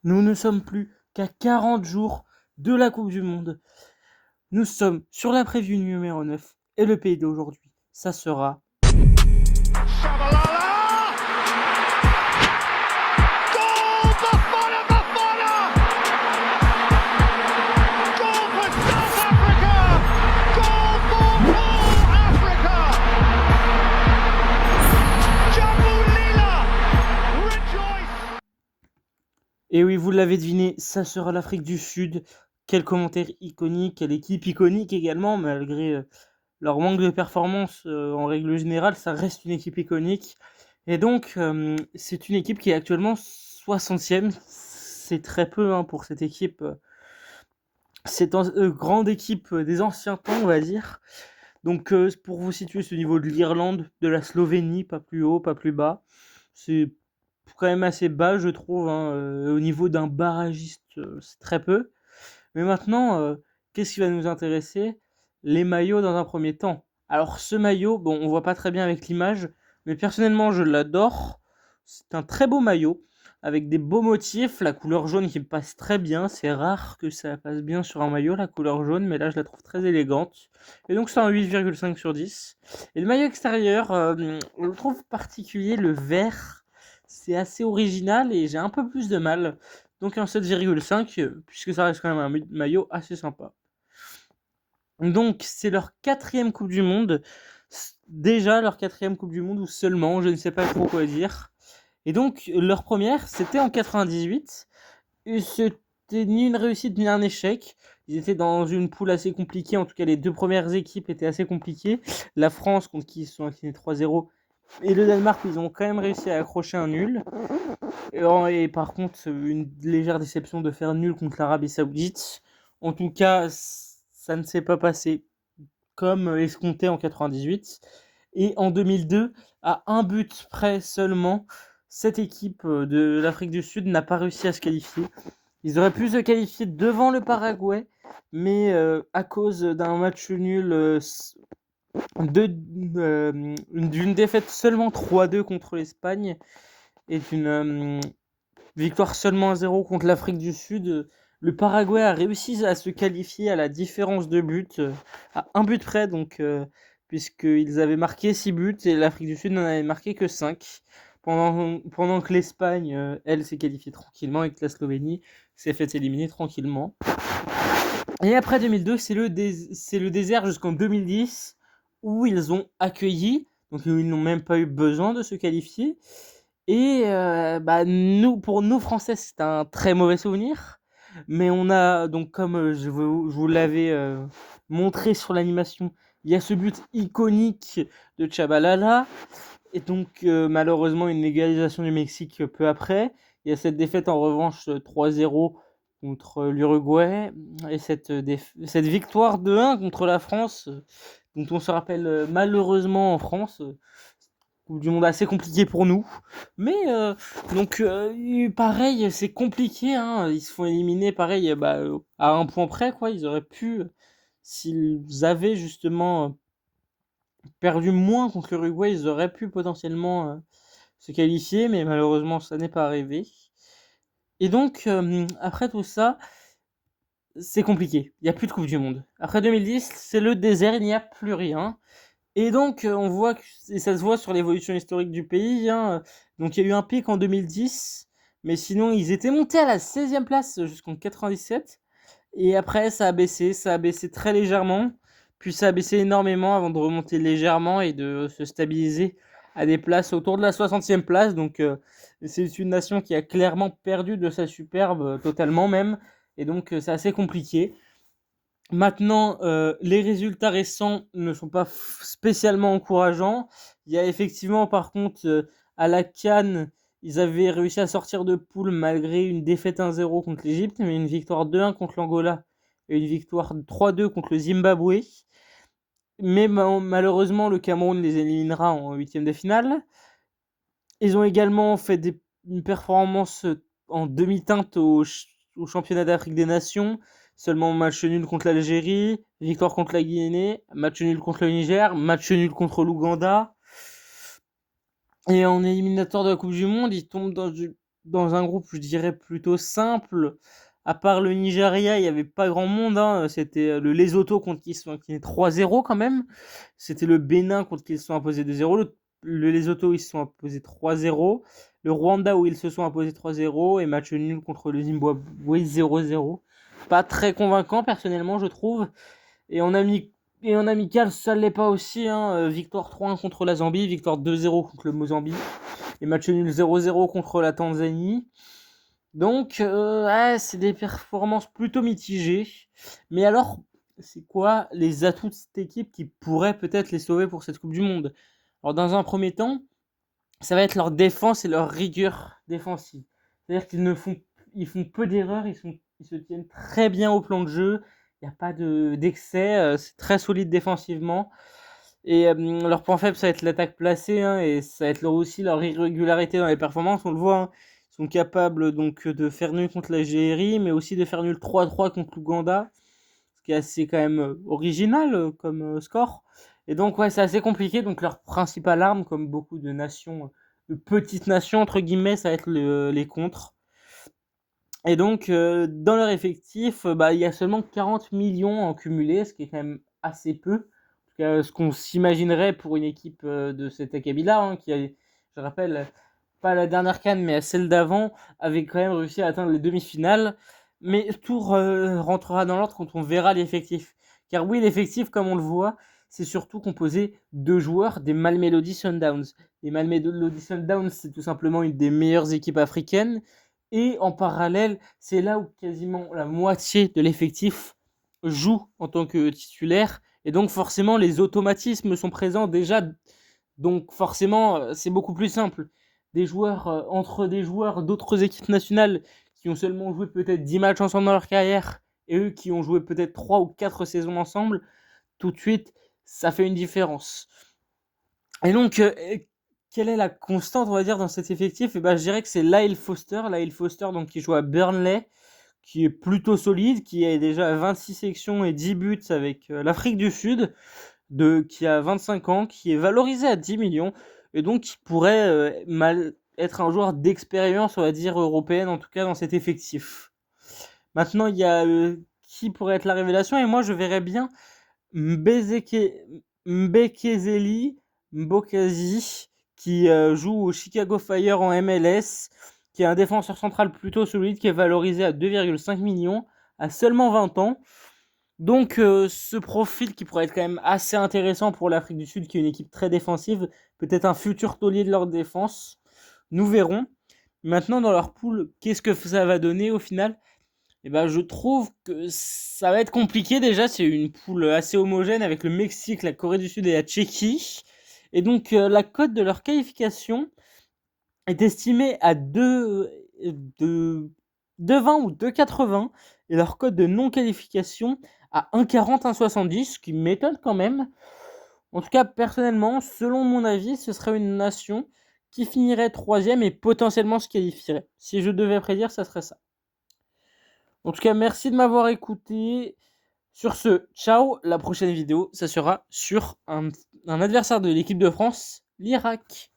Nous ne sommes plus qu'à 40 jours de la Coupe du Monde. Nous sommes sur la preview numéro 9 et le pays d'aujourd'hui, ça sera... Et oui, vous l'avez deviné, ça sera l'Afrique du Sud. Quel commentaire iconique, quelle équipe iconique également, malgré leur manque de performance en règle générale, ça reste une équipe iconique. Et donc, c'est une équipe qui est actuellement 60e. C'est très peu pour cette équipe. C'est une grande équipe des anciens temps, on va dire. Donc, pour vous situer, c'est au niveau de l'Irlande, de la Slovénie, pas plus haut, pas plus bas. C'est quand même assez bas, je trouve. Au niveau d'un barragiste, c'est très peu. Mais maintenant, qu'est-ce qui va nous intéresser? Les maillots dans un premier temps. Alors, ce maillot, bon, on voit pas très bien avec l'image, mais personnellement, je l'adore. C'est un très beau maillot, avec des beaux motifs, la couleur jaune qui me passe très bien. C'est rare que ça passe bien sur un maillot, la couleur jaune, mais là, je la trouve très élégante. Et donc, c'est un 8,5 sur 10. Et le maillot extérieur, on le trouve particulier, le vert. C'est assez original et j'ai un peu plus de mal. Donc un 7,5, puisque ça reste quand même un maillot assez sympa. Donc c'est leur 4e Coupe du Monde. Déjà leur 4e Coupe du Monde, ou seulement, je ne sais pas trop quoi dire. Et donc leur première, c'était en 98. Et c'était ni une réussite ni un échec. Ils étaient dans une poule assez compliquée, en tout cas les deux premières équipes étaient assez compliquées. La France, contre qui ils se sont inclinés 3-0, et le Danemark, ils ont quand même réussi à accrocher un nul. Et par contre, une légère déception de faire nul contre l'Arabie Saoudite. En tout cas, ça ne s'est pas passé comme escompté en 98. Et en 2002, à un but près seulement, cette équipe de l'Afrique du Sud n'a pas réussi à se qualifier. Ils auraient pu se qualifier devant le Paraguay, mais à cause d'un match nul, d'une défaite seulement 3-2 contre l'Espagne et d'une victoire seulement 1-0 contre l'Afrique du Sud, le Paraguay a réussi à se qualifier à la différence de but, à un but près, donc, puisqu'ils avaient marqué 6 buts et l'Afrique du Sud n'en avait marqué que 5. Pendant que l'Espagne, elle, s'est qualifiée tranquillement et que la Slovénie s'est fait éliminer tranquillement. Et après 2002, c'est le désert jusqu'en 2010, où ils ont accueilli, donc ils n'ont même pas eu besoin de se qualifier. Et pour nous Français, c'est un très mauvais souvenir. Mais on a, donc comme je vous l'avais montré sur l'animation, il y a ce but iconique de Tchabalala. Et donc malheureusement une égalisation du Mexique peu après. Il y a cette défaite en revanche 3-0 contre l'Uruguay. Et cette victoire 2-1 contre la France, dont on se rappelle malheureusement en France. Coupe du monde assez compliqué pour nous. Mais donc pareil, c'est compliqué. Ils se font éliminer pareil à un point près, quoi. Ils auraient pu, s'ils avaient justement perdu moins contre l'Uruguay, ils auraient pu potentiellement se qualifier, mais malheureusement ça n'est pas arrivé. Et donc après tout ça, c'est compliqué. Il n'y a plus de Coupe du Monde. Après 2010, c'est le désert, il n'y a plus rien. Et donc, on voit, et ça se voit sur l'évolution historique du pays. Donc, il y a eu un pic en 2010, mais sinon, ils étaient montés à la 16e place jusqu'en 97. Et après, ça a baissé très légèrement, puis ça a baissé énormément avant de remonter légèrement et de se stabiliser à des places autour de la 60e place. Donc, c'est une nation qui a clairement perdu de sa superbe, totalement même. Et donc, c'est assez compliqué. Maintenant, les résultats récents ne sont pas spécialement encourageants. Il y a effectivement, par contre, à la CAN, ils avaient réussi à sortir de poule malgré une défaite 1-0 contre l'Égypte, mais une victoire 2-1 contre l'Angola et une victoire 3-2 contre le Zimbabwe. Mais malheureusement, le Cameroun les éliminera en 8e de finale. Ils ont également fait une performance en demi-teinte au championnat d'Afrique des Nations. Seulement match nul contre l'Algérie, victoire contre la Guinée, match nul contre le Niger, match nul contre l'Ouganda. Et en éliminatoire de la Coupe du Monde, ils tombent dans dans un groupe, je dirais, plutôt simple. À part le Nigeria, il n'y avait pas grand monde, hein. C'était le Lesotho contre qui ils sont inclinés 3-0 quand même. C'était le Bénin contre qui ils se sont imposés 2-0. Le Lesotho, ils se sont imposés 3-0. Le Rwanda où ils se sont imposés 3-0. Et match nul contre le Zimbabwe 0-0. Pas très convaincant personnellement, je trouve. Et en amical, ça ne l'est pas aussi, hein. Victoire 3-1 contre la Zambie, victoire 2-0 contre le Mozambique. Et match nul 0-0 contre la Tanzanie. Donc, c'est des performances plutôt mitigées. Mais alors, c'est quoi les atouts de cette équipe qui pourraient peut-être les sauver pour cette Coupe du Monde? Alors, dans un premier temps, ça va être leur défense et leur rigueur défensive. C'est-à-dire ils font peu d'erreurs, ils se tiennent très bien au plan de jeu. Il n'y a pas d'excès, c'est très solide défensivement. Et leur point faible, ça va être l'attaque placée, hein, et ça va être aussi leur irrégularité dans les performances. On le voit, hein, ils sont capables donc de faire nul contre l'Algérie, mais aussi de faire nul 3-3 contre l'Ouganda, ce qui est assez quand même original comme score. Et donc ouais, c'est assez compliqué. Donc leur principale arme, comme beaucoup de nations, de petites nations entre guillemets, ça va être les contres. Et donc dans leur effectif, il y a seulement 40 millions en cumulé, ce qui est quand même assez peu. Ce qu'on s'imaginerait pour une équipe de cet acabit-là, hein, qui a, je rappelle, pas la dernière CAN, mais celle d'avant, avait quand même réussi à atteindre les demi-finales. Mais tout rentrera dans l'ordre quand on verra l'effectif. Car oui, l'effectif, comme on le voit, c'est surtout composé de joueurs des Mamelodi Sundowns. Les Mamelodi Sundowns, c'est tout simplement une des meilleures équipes africaines. Et en parallèle, c'est là où quasiment la moitié de l'effectif joue en tant que titulaire. Et donc forcément, les automatismes sont présents déjà. Donc forcément, c'est beaucoup plus simple. Des joueurs entre des joueurs d'autres équipes nationales qui ont seulement joué peut-être 10 matchs ensemble dans leur carrière et eux qui ont joué peut-être 3 ou 4 saisons ensemble, tout de suite, ça fait une différence. Et donc, quelle est la constante, on va dire, dans cet effectif? Et je dirais que c'est Lyle Foster. Lyle Foster, donc, qui joue à Burnley, qui est plutôt solide, qui a déjà 26 sélections et 10 buts avec l'Afrique du Sud, qui a 25 ans, qui est valorisé à 10 millions, et donc qui pourrait être un joueur d'expérience, on va dire, européenne, en tout cas dans cet effectif. Maintenant, il y a qui pourrait être la révélation, et moi je verrais bien Mbekezeli Mbokazi, qui joue au Chicago Fire en MLS, qui est un défenseur central plutôt solide, qui est valorisé à 2,5 millions, à seulement 20 ans. Donc ce profil qui pourrait être quand même assez intéressant pour l'Afrique du Sud, qui est une équipe très défensive, peut-être un futur taulier de leur défense, nous verrons. Maintenant dans leur poule, qu'est-ce que ça va donner au final? Je trouve que ça va être compliqué déjà, c'est une poule assez homogène avec le Mexique, la Corée du Sud et la Tchéquie. Et donc la cote de leur qualification est estimée à 2,20 ou 2,80 et leur cote de non-qualification à 1,40, 1,70, ce qui m'étonne quand même. En tout cas, personnellement, selon mon avis, ce serait une nation qui finirait 3e et potentiellement se qualifierait. Si je devais prédire, ça serait ça. En tout cas, merci de m'avoir écouté. Sur ce, ciao. La prochaine vidéo, ça sera sur un adversaire de l'équipe de France, l'Irak.